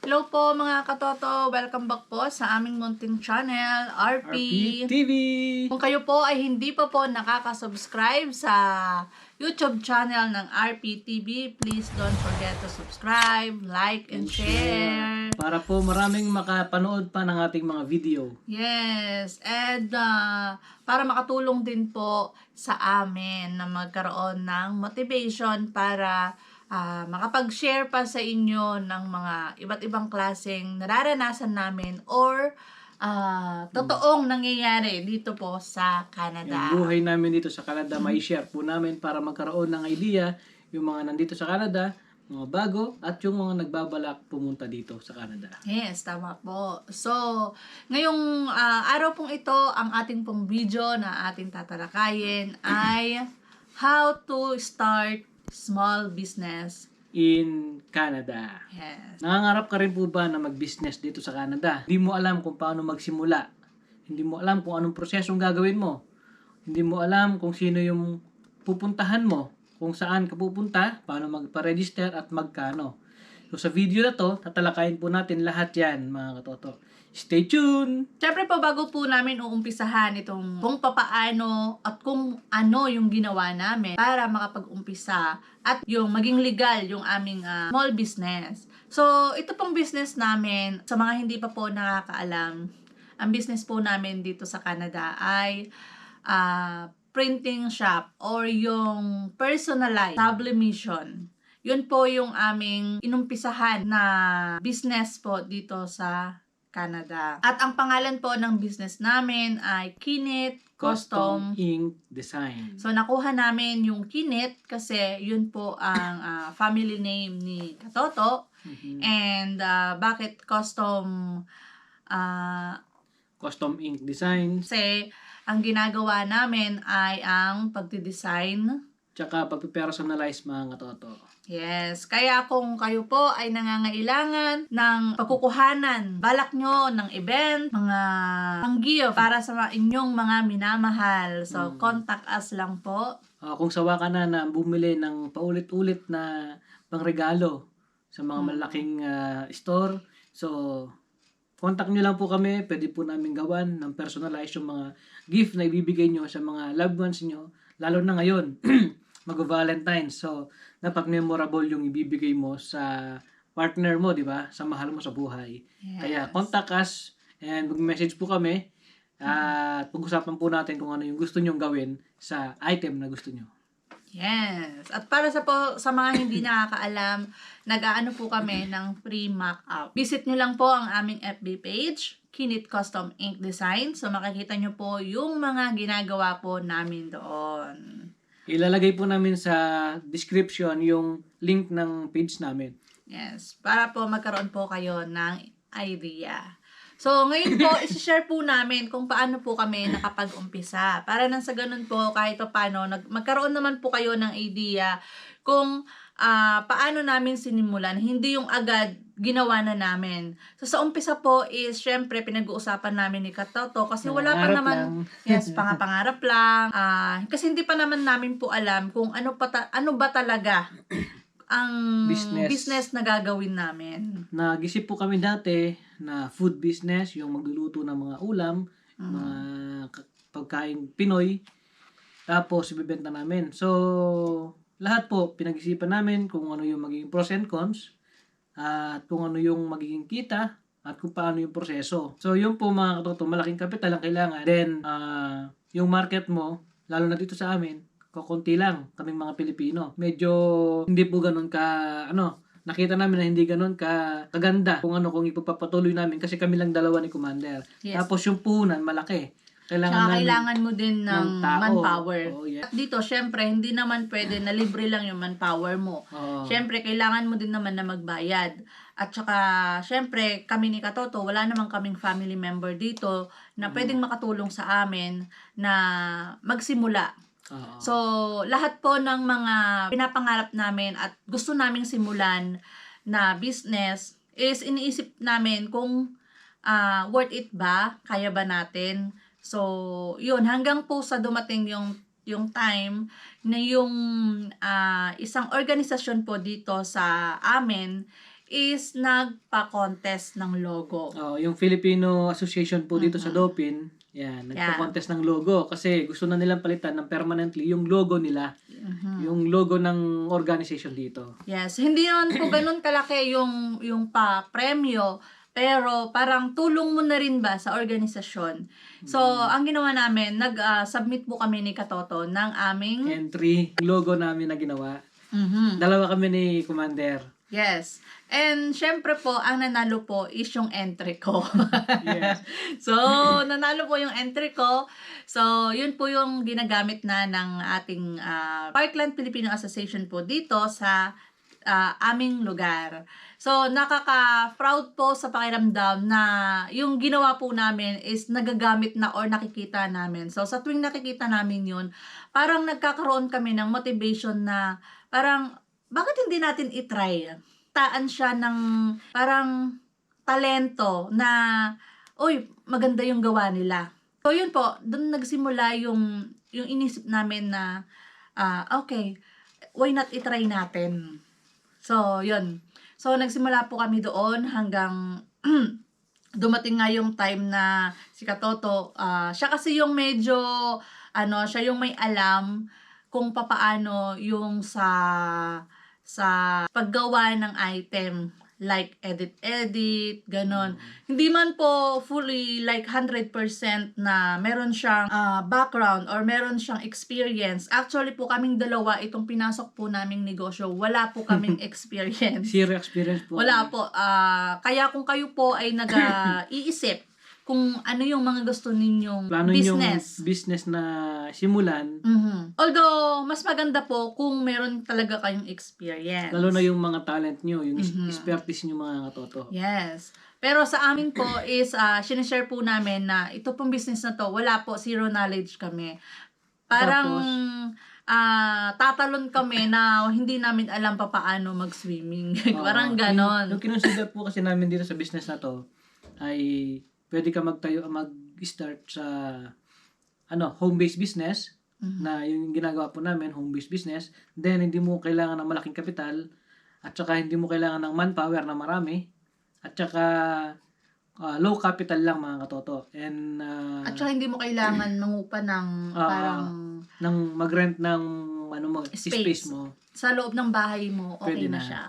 Hello po mga katoto, welcome back po sa aming munting channel, RP. TV. Kung kayo po ay hindi pa po nakaka-subscribe sa YouTube channel ng RP TV, please don't forget to subscribe, like, and share. Para po maraming makapanood pa ng ating mga video. Yes, and para makatulong din po sa amin na magkaroon ng motivation para makapag-share pa sa inyo ng mga iba't ibang klaseng nararanasan namin or totoong nangyayari dito po sa Canada. Yung buhay namin dito sa Canada, may share po namin para magkaroon ng idea yung mga nandito sa Canada, mga bago, at yung mga nagbabalak pumunta dito sa Canada. Yes, tama po. So, ngayong araw pong ito, ang ating pong video na ating tatalakayin ay how to start small business In Canada. Yes. Nangangarap ka rin po ba na mag-business dito sa Canada? Hindi mo alam kung paano magsimula. Hindi mo alam kung anong prosesong gagawin mo. Hindi mo alam kung sino yung pupuntahan mo. Kung saan ka pupunta, paano magpa-register at magkano. So sa video na to, tatalakayin po natin lahat yan, mga katoto. Stay tuned! Siyempre po, bago po namin uumpisahan itong kung papaano at kung ano yung ginawa namin para makapag-umpisa at yung maging legal yung aming small business. So, ito pong business namin, sa mga hindi pa po nakakaalam, ang business po namin dito sa Canada ay printing shop or yung personalized sublimation. Yun po yung aming inumpisahan na business po dito sa Canada. At ang pangalan po ng business namin ay Kinit Custom Ink Design. So, nakuha namin yung Kinit kasi yun po ang family name ni Katoto. And bakit custom? Custom Ink Design. Kasi ang ginagawa namin ay ang pagdidesign. Tsaka pag-personalize, mga katoto. Yes. Kaya kung kayo po ay nangangailangan ng pagkukuhanan, balak nyo ng event, mga pang-gift para sa inyong mga minamahal. So, contact us lang po. Kung sawa ka na bumili ng paulit-ulit na pangregalo sa mga malaking store, so contact nyo lang po kami. Pwede po namin gawan ng personalize yung mga gift na ibibigay nyo sa mga loved ones nyo. Lalo na ngayon, mag-Valentine's. So, dapat memorable yung ibibigay mo sa partner mo, di ba? Sa mahal mo sa buhay. Yes. Kaya contact us and mag-message po kami at pag-usapan po natin kung ano yung gusto nyong gawin sa item na gusto nyo. Yes. At para sa mga hindi nakakaalam, nag-aano po kami ng free mock-up. Visit nyo lang po ang aming FB page, Kinit Custom Ink Design. So, makikita nyo po yung mga ginagawa po namin doon. Ilalagay po namin sa description yung link ng page namin. Yes. Para po magkaroon po kayo ng idea. So, ngayon po, isi-share po namin kung paano po kami nakapag-umpisa. Para nang sa ganun po, kahit paano, magkaroon naman po kayo ng idea kung paano namin sinimulan. Hindi yung agad ginawa na namin. So, sa umpisa po is, syempre, pinag-uusapan namin ni Katoto kasi wala pa Pangarap naman, lang. yes, pangarap lang. Kasi hindi pa naman namin po alam kung ano ba talaga ang business na gagawin namin. Nag-isip po kami dati na food business, yung magluluto ng mga ulam, mga pagkain Pinoy, tapos ibibenta namin. So, lahat po pinag-isipan namin kung ano yung magiging pros and cons, at kung ano yung magiging kita, at kung paano yung proseso. So, yun po mga katoto, malaking kapital ang kailangan. Then, yung market mo, lalo na dito sa amin, kukunti lang kaming mga Pilipino. Medyo hindi po ganun nakita namin na hindi ganun kaganda kung ipagpapatuloy namin kasi kami lang dalawa ni Commander. Yes. Tapos yung puhunan, malaki. Kailangan mo din ng tao. manpower. Oh, yeah. At dito, syempre, hindi naman pwede na libre lang yung manpower mo. Oh. Syempre, kailangan mo din naman na magbayad. At saka, syempre, kami ni Katoto, wala naman kaming family member dito na pwedeng makatulong sa amin na magsimula. So, lahat po ng mga pinapangarap namin at gusto naming simulan na business is iniisip namin kung worth it ba? Kaya ba natin? So, yun, hanggang po sa dumating yung time na yung isang organisasyon po dito sa amin is nagpa-contest ng logo. Yung Filipino Association po dito sa Dopin, yan, nagpa-contest ng logo kasi gusto na nilang palitan ng permanently yung logo nila. Yung logo ng organization dito. Yes, hindi naman po ganun kalaki yung pa-premyo, pero parang tulong mo na rin ba sa organisasyon. So, ang ginawa namin, nag-submit po kami ni Katoto ng aming Entry, logo namin na ginawa. Dalawa kami ni Commander. Yes. And syempre po, ang nanalo po is yung entry ko. Yes. So, nanalo po yung entry ko. So, yun po yung ginagamit na ng ating Parkland Filipino Association po dito sa aming lugar. So, nakaka-proud po sa pakiramdam na yung ginawa po namin is nagagamit na or nakikita namin. So, sa tuwing nakikita namin yun, parang nagkakaroon kami ng motivation na parang, bakit hindi natin itry? Taan siya ng parang talento na, uy, maganda yung gawa nila. So, yun po, doon nagsimula yung inisip namin na, okay, why not itry natin? So, yun. So, nagsimula po kami doon hanggang dumating nga yung time na si Katoto, siya kasi yung medyo, siya yung may alam kung papaano yung sa paggawa ng item, like edit, ganon. Hindi man po fully like 100% na meron siyang background or meron siyang experience. Actually po kaming dalawa, itong pinasok po naming negosyo, wala po kaming experience. Zero experience po. Wala po. Kaya kung kayo po ay nag-iisip kung ano yung mga gusto ninyong Plano business. yung business na simulan. Although, mas maganda po kung meron talaga kayong experience. Lalo na yung mga talent nyo, yung expertise nyo mga Katoto. Yes. Pero sa amin po is, sinishare po namin na ito pong business na to, wala po, zero knowledge kami. Parang, tatalon kami na hindi namin alam pa paano mag-swimming. Parang ganon. Yung kinonsider po kasi namin dito sa business na to, ay pwede ka mag-start sa home-based business, na yung ginagawa po namin, home-based business. Then, hindi mo kailangan ng malaking kapital, at saka hindi mo kailangan ng manpower na marami, at saka low capital lang mga Katoto. And, at saka hindi mo kailangan mangupa ng parang ng mag-rent ng space mo. Sa loob ng bahay mo, okay Pwede na siya.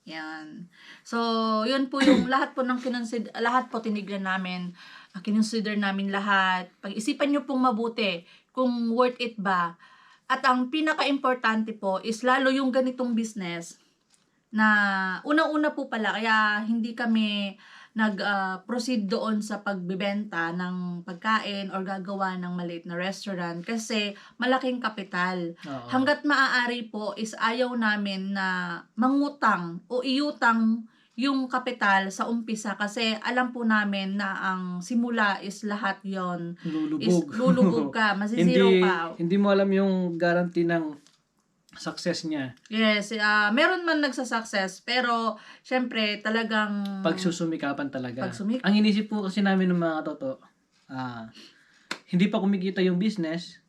Yan. So, yun po yung lahat po lahat po tinignan namin, kinonsider namin lahat. Pag-isipan nyo pong mabuti kung worth it ba. At ang pinaka-importante po is lalo yung ganitong business na unang-una po pala, kaya hindi kami nag-proceed doon sa pagbebenta ng pagkain or gagawa ng maliit na restaurant kasi malaking kapital. Hanggat maaari po is ayaw namin na mangutang o iutang yung kapital sa umpisa kasi alam po namin na ang simula is lahat yon is lulubog ka, masisiro ka. Hindi mo alam yung guarantee ng success niya. Yes, meron man nagsa-success pero syempre talagang pagsusumikapan talaga. Ang inisip po kasi namin ng mga Katoto, hindi pa kumikita yung business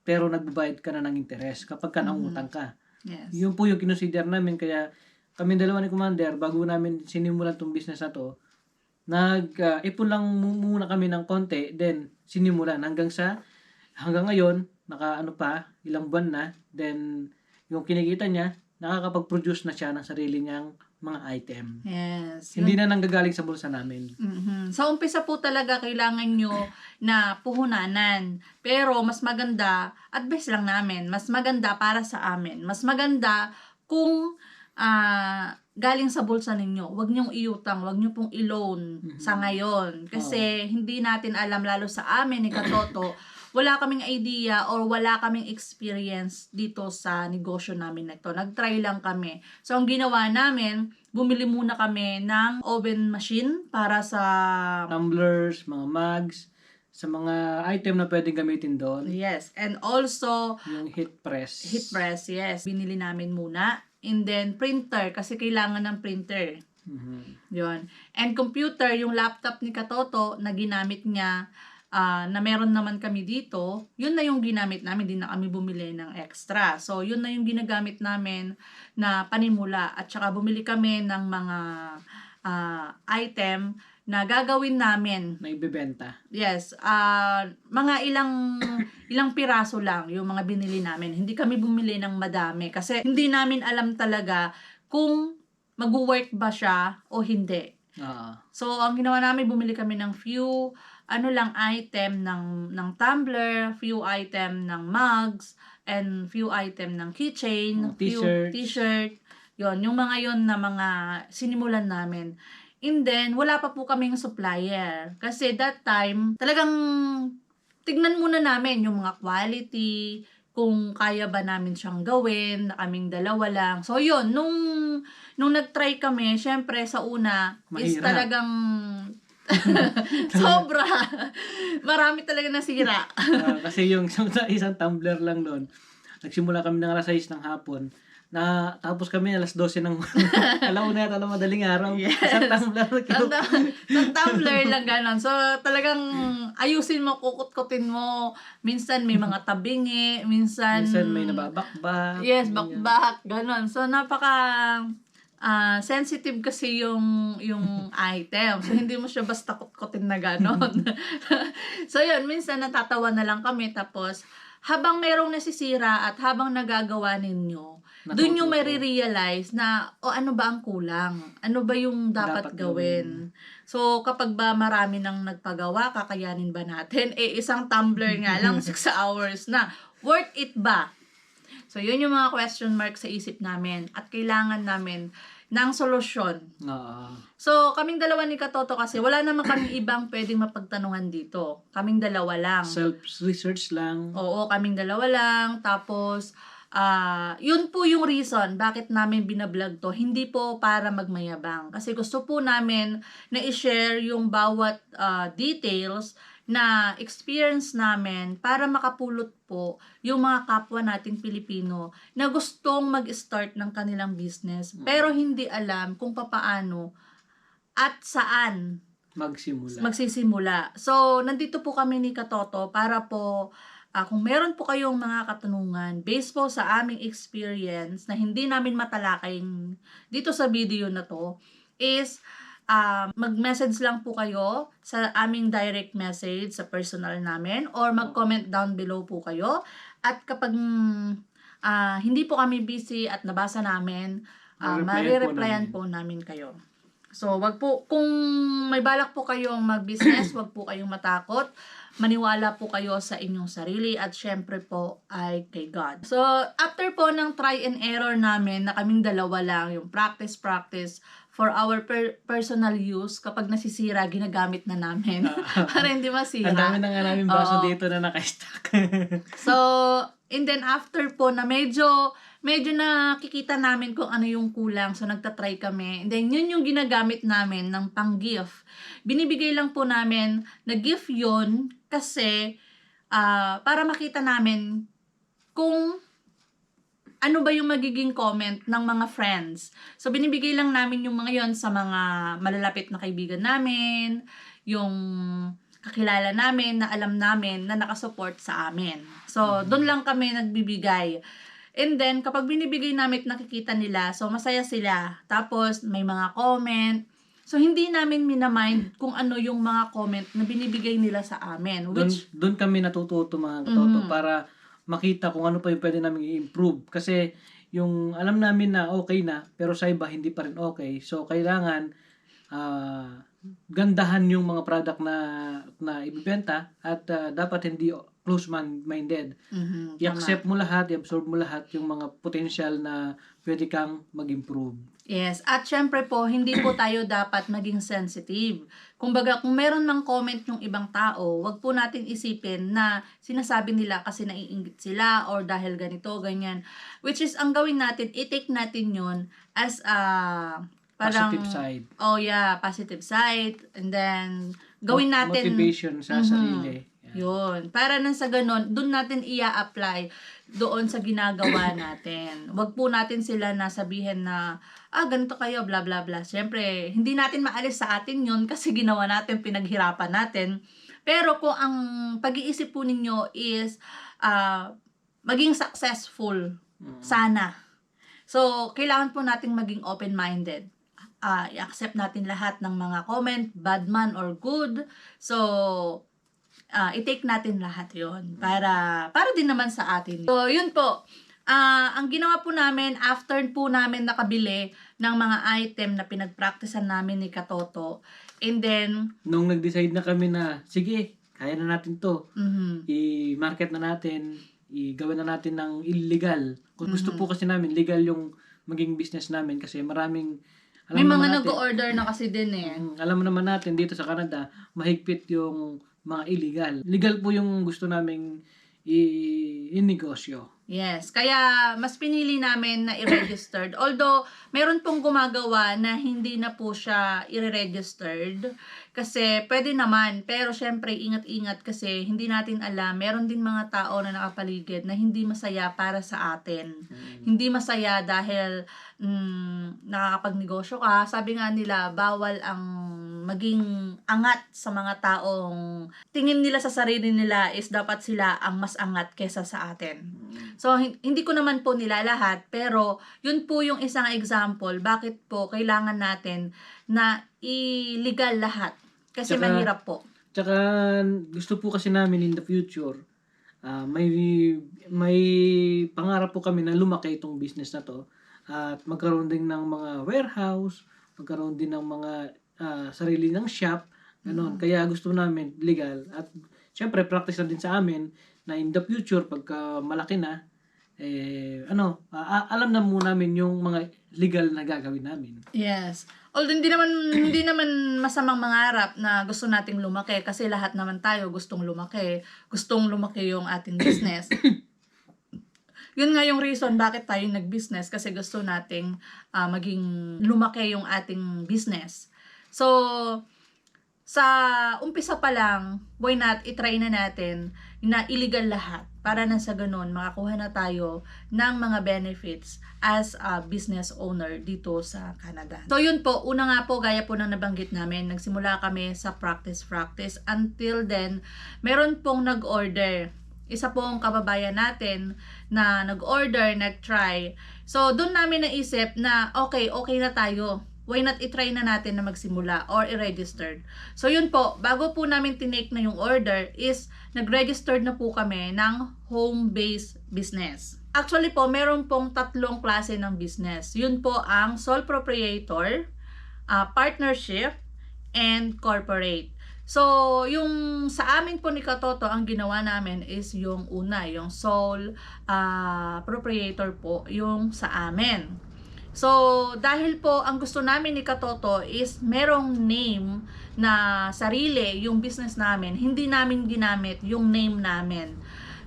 pero nagbabayad ka na ng interest kapag ka nangutang ka. Yes. Yun po yung kinonsider namin kaya kami dalawa ni Commander bago namin sinimulan tong business na to, ipon lang muna kami ng konti, then sinimulan hanggang ngayon ilang buwan na, then yung kinikita niya, nakakapag-produce na siya ng sarili niyang mga item. Yes. Hindi na nanggagaling sa bulsa namin. Sa umpisa po talaga kailangan nyo na puhunanan. Pero mas maganda, advice lang namin, mas maganda para sa amin. Mas maganda kung galing sa bulsa ninyo. Huwag nyong iutang, huwag nyo pong i-loan sa ngayon. Kasi hindi natin alam, lalo sa amin ni Katoto, wala kaming idea or wala kaming experience dito sa negosyo namin na ito. Nag-try lang kami. So, ang ginawa namin, bumili muna kami ng oven machine para sa tumblers, mga mugs, sa mga item na pwedeng gamitin doon. Yes. And also, yung heat press. Heat press, yes. Binili namin muna. And then, printer, kasi kailangan ng printer. Yun. And computer, yung laptop ni Katoto na ginamit niya, na meron naman kami dito, yun na yung ginamit namin, di na kami bumili ng extra. So, yun na yung ginagamit namin na panimula. At saka bumili kami ng mga item na gagawin namin. Na ibebenta. Yes, mga ilang piraso lang yung mga binili namin. Hindi kami bumili ng madami kasi hindi namin alam talaga kung mag-work ba siya o hindi. So, ang ginawa namin, bumili kami ng few item ng tumbler, few item ng mugs, and few item ng keychain, few t-shirt. Yon, yung mga yon na mga sinimulan namin. And then, wala pa po kaming supplier. Kasi that time, talagang tignan muna namin yung mga quality, kung kaya ba namin siyang gawin, na kaming dalawa lang. So, yun, nung nag-try kami, syempre sa una, is talagang sobra. Marami talaga nasira. Kasi yung isang tumbler lang doon, nagsimula kami ng alas 6 ng hapon, na tapos kami alas 12 ng alauna yata ng madaling araw. Yes. Isang tumbler. Isang tumbler lang ganon. So, talagang ayusin mo, kukut-kutin mo. Minsan may mga tabingi, minsan may nababakbak. Yes, bakbak, ganon. So, napaka sensitive kasi yung item. So, hindi mo siya basta kutkutin na ganon. So, yun, minsan natatawa na lang kami. Tapos, habang merong nasisira at habang nagagawa ninyo, doon yung marirealize na, ano ba ang kulang? Ano ba yung dapat gawin? So, kapag ba marami nang nagpagawa, kakayanin ba natin? Isang tumbler nga lang, 6 hours na. Worth it ba? So, yun yung mga question mark sa isip namin. At kailangan namin ng solusyon. So, kaming dalawa ni Katoto kasi wala naman kaming ibang pwedeng mapagtanungan dito. Kaming dalawa lang. Self-research lang. Oo, kaming dalawa lang. Tapos, yun po yung reason bakit namin binablog to. Hindi po para magmayabang. Kasi gusto po namin na i-share yung bawat details na experience namin para makapulot po yung mga kapwa nating Pilipino na gustong mag-start ng kanilang business pero hindi alam kung papaano at saan magsisimula. So, nandito po kami ni Katoto para po kung meron po kayong mga katanungan based po sa aming experience na hindi namin matalakay dito sa video na to is mag-message lang po kayo sa aming direct message sa personal namin or mag-comment down below po kayo. At kapag hindi po kami busy at nabasa namin, marireplyan po namin kayo. So, wag po, kung may balak po kayong mag-business, wag po kayong matakot. Maniwala po kayo sa inyong sarili at syempre po ay kay God. So, after po ng try and error namin na kaming dalawa lang, yung practice for our personal use, kapag nasisira, ginagamit na namin para hindi masira. Ang dami na nga namin baso dito na naka-stack. So, and then after po na medyo nakikita namin kung ano yung kulang. So, nagtatry kami. And then, yun yung ginagamit namin ng pang-gift. Binibigay lang po namin na gift yun kasi para makita namin kung ano ba yung magiging comment ng mga friends. So, binibigay lang namin yung mga yon sa mga malalapit na kaibigan namin, yung kakilala namin na alam namin na nakasupport sa amin. So, doon lang kami nagbibigay. And then, kapag binibigay namin at nakikita nila, so masaya sila. Tapos, may mga comment. So, hindi namin minamind kung ano yung mga comment na binibigay nila sa amin. Doon kami natututo mga Katoto para makita kung ano pa yung pwede namin i-improve. Kasi yung alam namin na okay na, pero sa iba hindi pa rin okay. So, kailangan gandahan yung mga product na ibibenta at dapat hindi close-minded. I-accept mo lahat, i-absorb mo lahat yung mga potential na pwede kang mag-improve. Yes, at syempre po, hindi po tayo dapat maging sensitive. Kumbaga, kung meron mang comment yung ibang tao, wag po natin isipin na sinasabi nila kasi naiinggit sila or dahil ganito, ganyan. Which is, ang gawin natin, i-take natin yun as parang positive side. Oh yeah, positive side. And then, gawin natin motivation sa sarili. Yun. Para nang sa ganon, dun natin i-apply doon sa ginagawa natin. Wag po natin sila na sabihin na, ganito kayo, bla bla bla. Siyempre, hindi natin maalis sa atin yun kasi ginawa natin, pinaghirapan natin Pero kung ang pag-iisip po ninyo is maging successful, sana. So, kailangan po nating maging open-minded. I-accept natin lahat ng mga comment, bad man or good. So, i-take natin lahat yon para din naman sa atin. So, yun po. Ang ginawa po namin, after po namin nakabili ng mga item na pinag-practicean namin ni Katoto, and then, Nung nag-decide na kami na, sige, kaya na natin to. I-market na natin, i-gawin na natin ng illegal. Kung gusto po kasi namin, legal yung maging business namin kasi maraming may mga nag-order na kasi din eh. Alam mo naman natin dito sa Canada, mahigpit yung mga illegal. Legal po yung gusto naming i-negosyo. Yes, kaya mas pinili namin na i-registered. Although, meron pong gumagawa na hindi na po siya i-registered. Kasi pwede naman, pero syempre ingat-ingat kasi hindi natin alam. Meron din mga tao na nakapaligid na hindi masaya para sa atin. Hindi masaya dahil nakakapagnegosyo ka. Sabi nga nila, bawal ang maging angat sa mga taong tingin nila sa sarili nila is dapat sila ang mas angat kesa sa atin. So, hindi ko naman po nilalahat, pero yun po yung isang example, bakit po kailangan natin na illegal lahat. Kasi mahirap po. Tsaka, gusto po kasi namin in the future, may pangarap po kami na lumaki itong business na to at magkaroon din ng mga warehouse, magkaroon din ng mga sarili ng shop, ganun. Kaya gusto namin legal at syempre practice na din sa amin na in the future pagka malaki na alam na muna namin yung mga legal na gagawin namin. Yes. Although hindi naman masamang mangarap na gusto nating lumaki kasi lahat naman tayo gustong lumaki yung ating business. Yun nga yung reason bakit tayo nag-business kasi gusto nating maging lumaki yung ating business. So, sa umpisa pa lang, why not itry na natin na illegal lahat para na sa ganun makakuha na tayo ng mga benefits as a business owner dito sa Canada. So yun po, una nga po gaya po ng nabanggit namin, nagsimula kami sa practice until then meron pong nag-order. Isa pong kababayan natin na nag-order, nag-try. So doon namin naisip na okay na tayo. Why not itry na natin na magsimula or i-registered. So yun po, bago po namin tinake na yung order is nag-registered na po kami ng home-based business. Actually po, meron pong 3 klase ng business. Yun po ang sole proprietor, partnership, and corporate. So, yung sa amin po ni Katoto, ang ginawa namin is yung una, yung sole proprietor po, yung sa amin. So, dahil po ang gusto namin ni Katoto is merong name na sarili yung business namin, hindi namin ginamit yung name namin.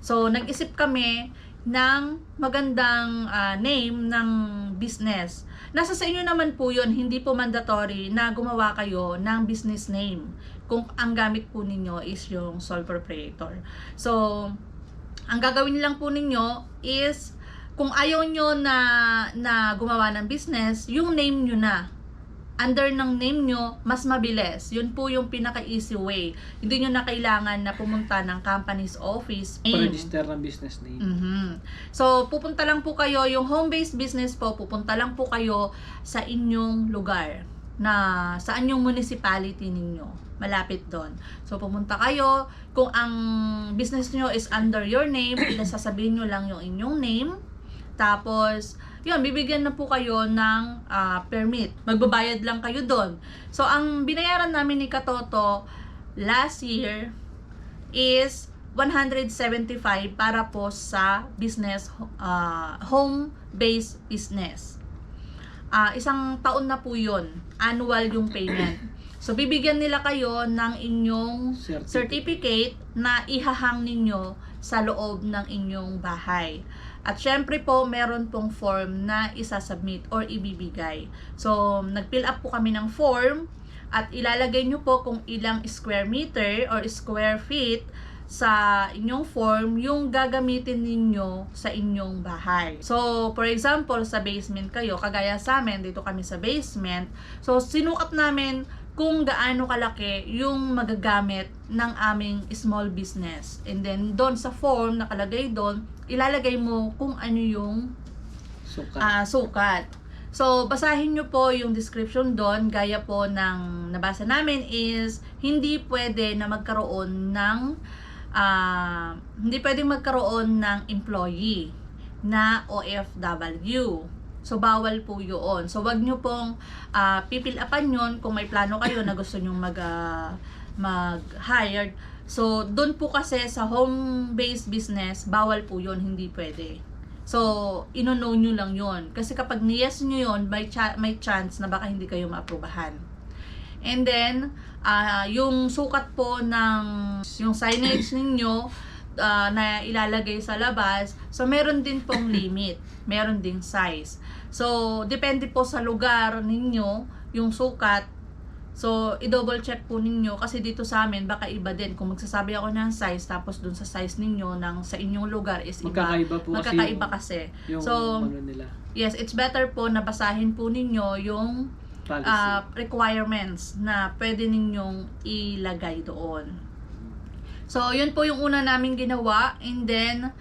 So, nag-isip kami ng magandang name ng business. Nasa sa inyo naman po yun, hindi po mandatory na gumawa kayo ng business name kung ang gamit po ninyo is yung sole proprietor. So, ang gagawin lang po ninyo is kung ayaw nyo na gumawa ng business, yung name nyo na. Under ng name nyo, mas mabilis. Yun po yung pinaka-easy way. Hindi nyo na kailangan na pumunta ng company's office. Pa-register ng business name. So, pupunta lang po kayo, yung home-based business po, pupunta lang po kayo sa inyong lugar. Na saan yung municipality ninyo. Malapit doon. So, pumunta kayo. Kung ang business nyo is under your name, sasabihin nyo lang yung inyong name. Tapos, yun, bibigyan na po kayo ng permit. Magbabayad lang kayo doon. So, ang binayaran namin ni Katoto last year is 175 para po sa business, home-based business. Isang taon na po yun. Annual yung payment. So, bibigyan nila kayo ng inyong certificate na ihahang ninyo sa loob ng inyong bahay. At syempre po, meron pong form na isasubmit or ibibigay. So, nag-fill up po kami ng form at ilalagay nyo po kung ilang square meter or square feet sa inyong form yung gagamitin ninyo sa inyong bahay. So, for example, sa basement kayo, kagaya sa amin, dito kami sa basement. So, sinukat namin kung gaano kalaki yung magagamit ng aming small business. And then, doon sa form, nakalagay doon, ilalagay mo kung ano yung sukat. So, basahin nyo po yung description doon, gaya po ng nabasa namin is, hindi pwede magkaroon ng employee na OFW. So, bawal po yun. So, wag nyo pong pipil-upan yun kung may plano kayo na gusto nyo mag-hired. So, doon po kasi sa home-based business, bawal po yun, hindi pwede. So, ino-know nyo lang yun. Kasi kapag ni-yes nyo yun, may chance na baka hindi kayo maaprubahan. And then, yung sukat po ng yung signage ninyo na ilalagay sa labas, so meron din pong limit, meron ding size. So, depende po sa lugar ninyo, yung sukat. So, i-double check po ninyo kasi dito sa amin, baka iba din. Kung magsasabi ako ng size, tapos dun sa size ninyo, sa inyong lugar is iba. Magkakaiba kasi. Yung so, ano nila. Yes, it's better po na basahin po ninyo yung requirements na pwede ninyong ilagay doon. So, yun po yung una namin ginawa. And then,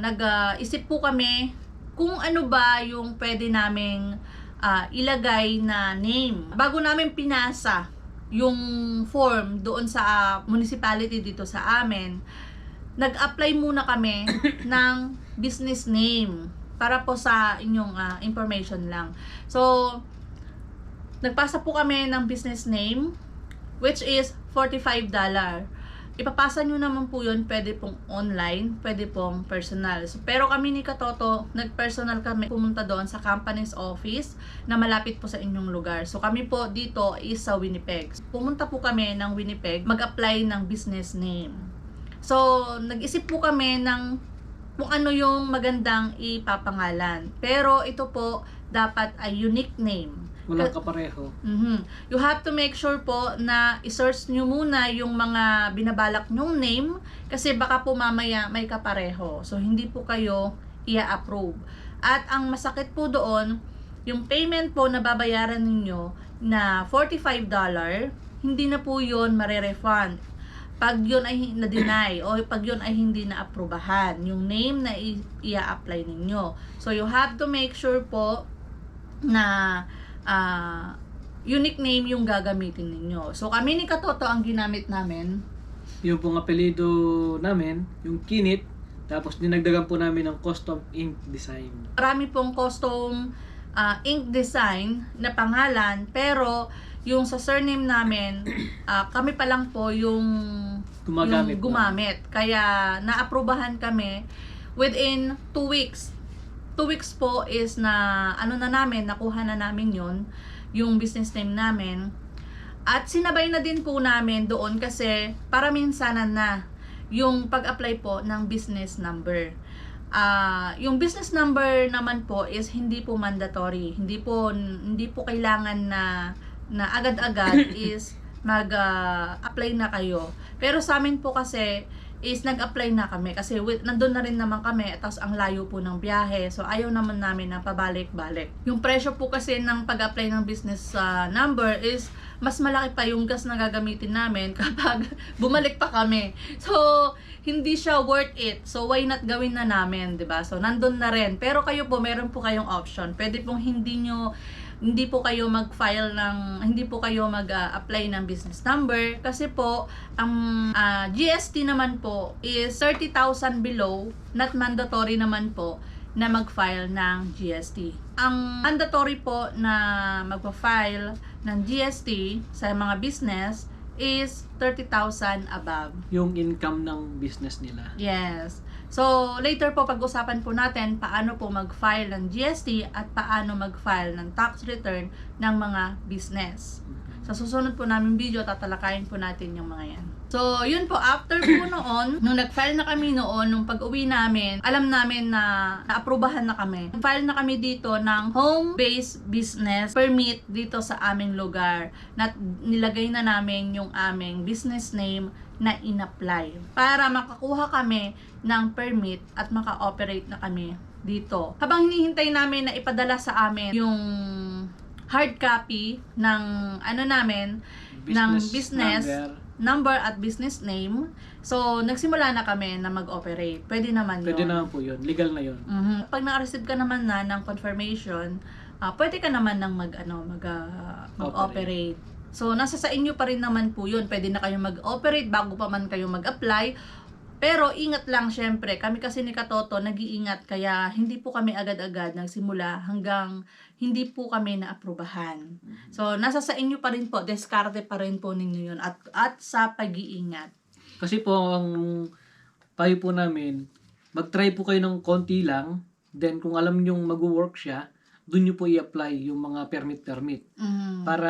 nag-isip po kami kung ano ba yung pwede naming ilagay na name. Bago namin pinasa yung form doon sa municipality dito sa amin, nag-apply muna kami ng business name para po sa inyong information lang. So, nagpasa po kami ng business name which is $45. Ipapasa nyo naman po yun, pwede pong online, pwede pong personal. So, pero kami ni Katoto, nag-personal kami, pumunta doon sa company's office na malapit po sa inyong lugar. So kami po dito is sa Winnipeg. Pumunta po kami ng Winnipeg, mag-apply ng business name. So, nag-isip po kami ng kung ano yung magandang ipapangalan. Pero ito po, dapat ay unique name. Walang kapareho. You have to make sure po na i-search nyo muna yung mga binabalak nyong name kasi baka po mamaya may kapareho. So, hindi po kayo i-approve. At ang masakit po doon, yung payment po na babayaran ninyo na $45, hindi na po yun mare-refund. Pag yun ay na-deny o pag yun ay hindi na-aprobahan, yung name na i-apply ninyo. So, you have to make sure po na unique name yung gagamitin ninyo. So, kami ni Katoto ang ginamit namin. Yung pong apelido namin, yung Kinit, tapos dinagdagan po namin ng custom ink design. Marami pong custom ink design na pangalan, pero yung sa surname namin, kami pa lang po yung gumamit. Kaya naaprubahan kami within 2 weeks. 2 weeks po is na nakuha na namin yung business name namin. At sinabay na din po namin doon kasi para minsanan na yung pag-apply po ng business number. Yung business number naman po is hindi po mandatory. Hindi po kailangan na agad-agad is mag-apply na kayo. Pero sa amin po kasi is nag-apply na kami kasi nandun na rin naman kami tapos ang layo po ng biyahe, so ayaw naman namin na pabalik-balik. Yung presyo po kasi ng pag-apply ng business number is mas malaki pa yung gas na gagamitin namin kapag bumalik pa kami. So, hindi siya worth it. So, why not gawin na namin, 'di ba? So, nandun na rin. Pero kayo po, meron po kayong option. Pwede pong hindi po kayo mag-apply ng business number kasi po ang GST naman po is 30,000 below, not mandatory naman po na mag-file ng GST. Ang mandatory po na magpa-file ng GST sa mga business is 30,000 above. Yung income ng business nila. Yes. So, later po pag-usapan po natin paano po mag-file ng GST at paano mag-file ng tax return ng mga business. Sa susunod po namin video, tatalakayin po natin yung mga yan. So, yun po, after po noon, nung nag-file na kami noon, nung pag-uwi namin, alam namin na naaprubahan na kami. File na kami dito ng home-based business permit dito sa aming lugar. Nilagay na namin yung aming business name na in-apply para makakuha kami ng permit at maka-operate na kami dito. Habang hinihintay namin na ipadala sa amin yung hard copy ng ano namin, ng business number at business name. So, nagsimula na kami na mag-operate. Pwede naman yun. Pwede naman po yun. Legal na yun. Pag naka-receive ka naman na ng confirmation, pwede ka naman ng mag-operate. So, nasa sa inyo pa rin naman po yun. Pwede na kayong mag-operate bago pa man kayo mag-apply. Pero ingat lang syempre, kami kasi ni Katoto nag-iingat kaya hindi po kami agad-agad nagsimula hanggang hindi po kami naaprubahan. So, nasa sa inyo pa rin po, diskarte pa rin po ninyo yun at sa pag-iingat. Kasi po, ang payo po namin, mag-try po kayo ng konti lang, then kung alam nyo mag-work siya, dun nyo po i-apply yung mga permit. Para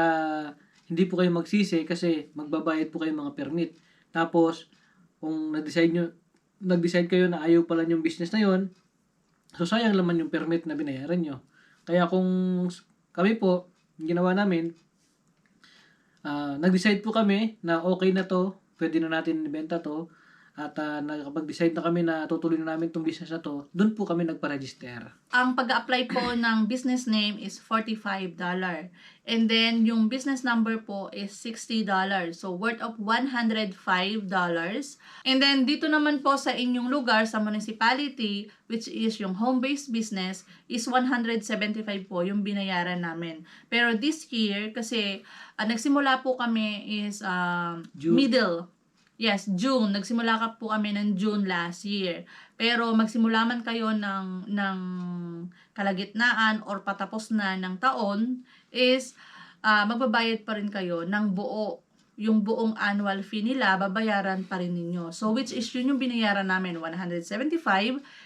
hindi po kayo magsisi kasi magbabayad po kayo mga permit. Tapos, kung nag-decide kayo na ayaw pala yung business na yon, so sayang naman yung permit na binayaran nyo. Kaya kung kami po, ginawa namin, nag-decide po kami na okay na to, pwede na natin ibenta to, at nakapag-decide na kami na tutuloy na namin itong business na to, doon po kami nagpa-register. Ang pag-apply po ng business name is $45. And then, yung business number po is $60. So, worth of $105. And then, dito naman po sa inyong lugar, sa municipality, which is yung home-based business, is $175 po yung binayaran namin. Pero this year, kasi nagsimula po kami is June. Nagsimula ka po kami ng June last year. Pero magsimula man kayo ng kalagitnaan or patapos na ng taon is magbabayad pa rin kayo ng buo. Yung buong annual fee nila, babayaran pa rin ninyo. So, which is yun yung binayaran namin, $175.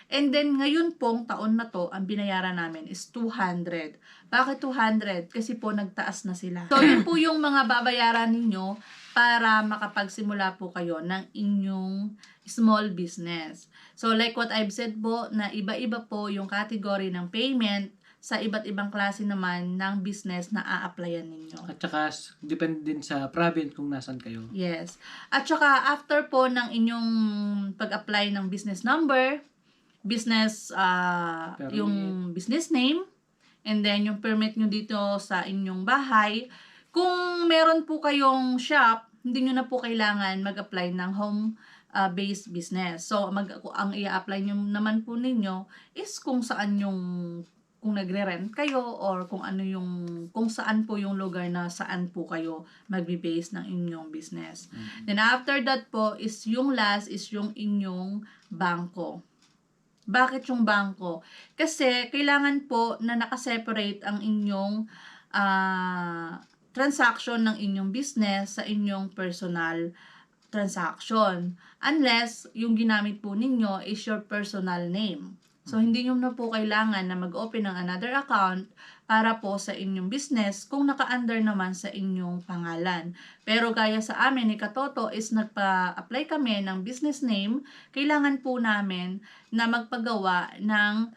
And then, ngayon pong taon na to, ang binayaran namin is $200. Bakit $200? Kasi po, nagtaas na sila. So, yun po yung mga babayaran ninyo para makapagsimula po kayo ng inyong small business. So, like what I've said po, na iba-iba po yung category ng payment sa iba't ibang klase naman ng business na a-applyan ninyo. At saka, depende din sa province kung nasan kayo. Yes. At saka, after po ng inyong pag-apply ng business number, yung business name, and then yung permit nyo dito sa inyong bahay, kung meron po kayong shop, hindi nyo na po kailangan mag-apply ng home-based business. So, ang i-apply nyo naman po ninyo is kung saan kung nagre-rent kayo or kung saan po yung lugar na saan po kayo magbe-base ng inyong business. Then after that po is yung last is yung inyong bangko. Bakit yung bangko? Kasi kailangan po na nakaseparate ang inyong transaction ng inyong business sa inyong personal transaction. Unless yung ginamit po ninyo is your personal name. So, hindi nyo na po kailangan na mag-open ng another account para po sa inyong business kung naka-under naman sa inyong pangalan. Pero gaya sa amin ni Katoto is nagpa-apply kami ng business name, kailangan po namin na magpagawa ng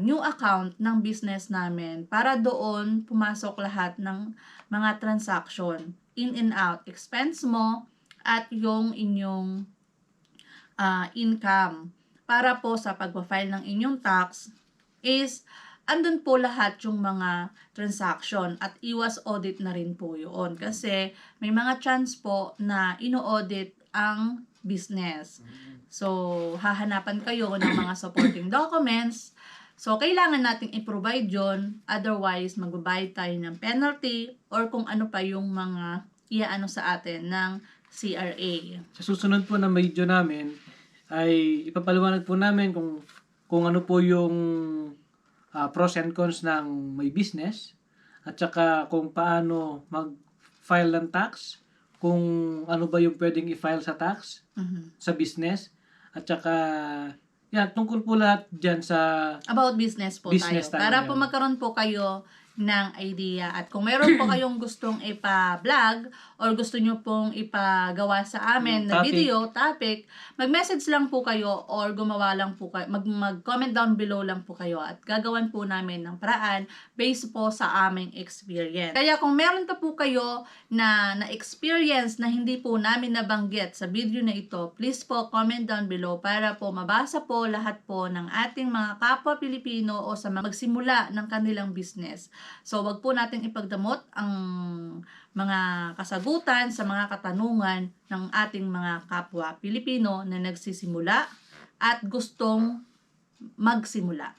new account ng business namin para doon pumasok lahat ng mga transaction, in and out, expense mo, at yung inyong income. Para po sa pag-file ng inyong tax is andun po lahat yung mga transaction at iwas audit na rin po yun. Kasi may mga chance po na ino-audit ang business. So, hahanapan kayo ng mga supporting documents. So, kailangan nating i-provide yun. Otherwise, magbabayad tayo ng penalty or kung ano pa yung mga iaano sa atin ng CRA. Sa susunod po na video namin, ay ipapaliwanag po namin kung ano po yung pros and cons ng may business at saka kung paano mag-file ng tax, kung ano ba yung pwedeng i-file sa tax sa business at saka tungkol po lahat dyan sa about business po tayo. Para po magkaroon po kayo ng idea. At kung meron po kayong gustong ipa-vlog or gusto nyo pong ipagawa sa amin na video, topic, mag-message lang po kayo or gumawa lang po kayo, mag-comment down below lang po kayo at gagawan po namin ng paraan based po sa aming experience. Kaya kung meron pa po kayo na experience na hindi po namin nabanggit sa video na ito, please po comment down below para po mabasa po lahat po ng ating mga kapwa Pilipino o sa magsimula ng kanilang business. So, wag po nating ipagdamot ang mga kasagutan sa mga katanungan ng ating mga kapwa Pilipino na nagsisimula at gustong magsimula.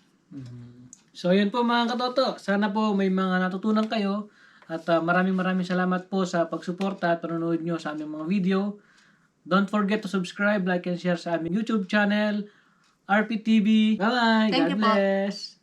So, yun po mga katoto. Sana po may mga natutunan kayo. At maraming salamat po sa pagsuporta at panonood nyo sa aming mga video. Don't forget to subscribe, like, and share sa aming YouTube channel, RPTV. Bye-bye! Thank God you po. bless!